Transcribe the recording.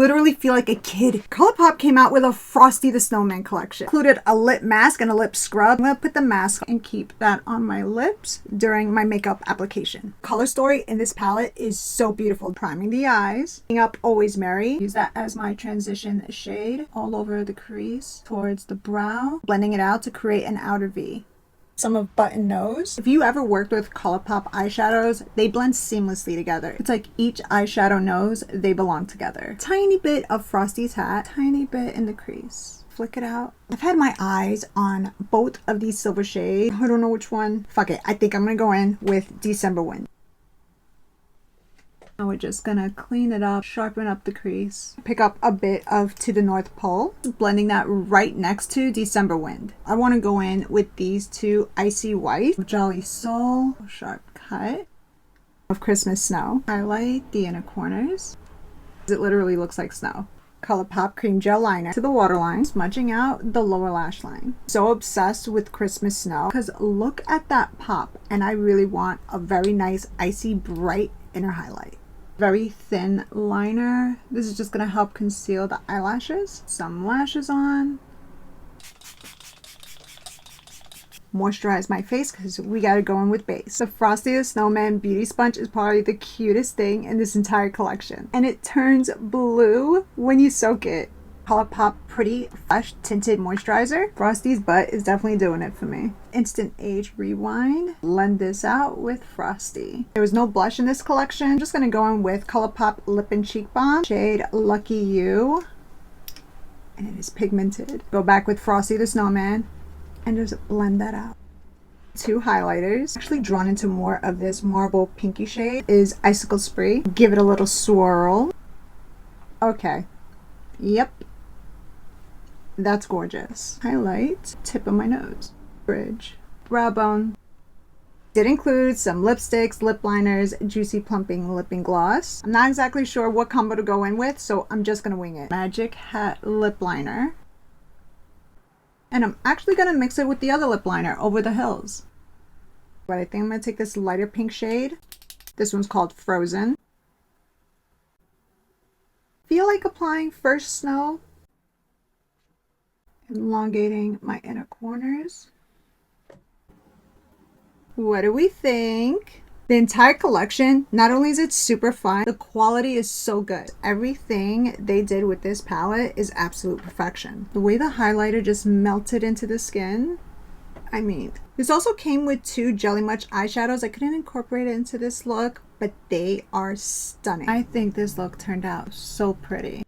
Literally feel like a kid. Colourpop came out with a Frosty the Snowman collection. Included a lip mask and a lip scrub. I'm gonna put the mask and keep that on my lips during my makeup application. Color story in this palette is so beautiful. Priming the eyes. Picking up Always Merry. Use that as my transition shade all over the crease towards the brow. Blending it out to create an outer V. Some of Button Nose. If you ever worked with Colourpop eyeshadows, they blend seamlessly together. It's like each eyeshadow knows they belong together. Tiny bit of Frosty's hat, tiny bit in the crease. Flick it out. I've had my eyes on both of these silver shades. I don't know which one. Fuck it. I think I'm gonna go in with December Wind. Now we're just gonna clean it up, sharpen up the crease. Pick up a bit of To the North Pole, blending that right next to December Wind. I want to go in with these two Icy White, Jolly Soul, sharp cut of Christmas Snow. Highlight the inner corners. It literally looks like snow. Colourpop Cream Gel Liner to the waterline, smudging out the lower lash line. So obsessed with Christmas Snow because look at that pop, and I really want a very nice icy bright inner highlight. Very thin liner. This is just going to help conceal the eyelashes. Some lashes on. Moisturize my face because we got to go in with base. The Frosty the Snowman Beauty Sponge is probably the cutest thing in this entire collection. And it turns blue when you soak it. Colourpop Pretty Fresh Tinted Moisturizer. Frosty's butt is definitely doing it for me. Instant Age Rewind. Blend this out with Frosty. There was no blush in this collection. I'm just going to go in with Colourpop Lip and Cheek Balm. Shade Lucky You. And it is pigmented. Go back with Frosty the Snowman and just blend that out. Two highlighters. Actually drawn into more of this marble pinky shade is Icicle Spree. Give it a little swirl. Okay. Yep. That's gorgeous. Highlight, tip of my nose, bridge, brow bone. Did include some lipsticks, lip liners, juicy plumping lipping gloss. I'm not exactly sure what combo to go in with, so I'm just gonna wing it. Magic Hat lip liner. And I'm actually gonna mix it with the other lip liner, Over the Hills. But I think I'm gonna take this lighter pink shade. This one's called Frozen. Feel like applying First Snow. Elongating my inner corners. What do we think? The entire collection, not only is it super fun, the quality is so good. Everything they did with this palette is absolute perfection. The way the highlighter just melted into the skin, I mean. This also came with two Jelly Much eyeshadows. I couldn't incorporate it into this look, but they are stunning. I think this look turned out so pretty.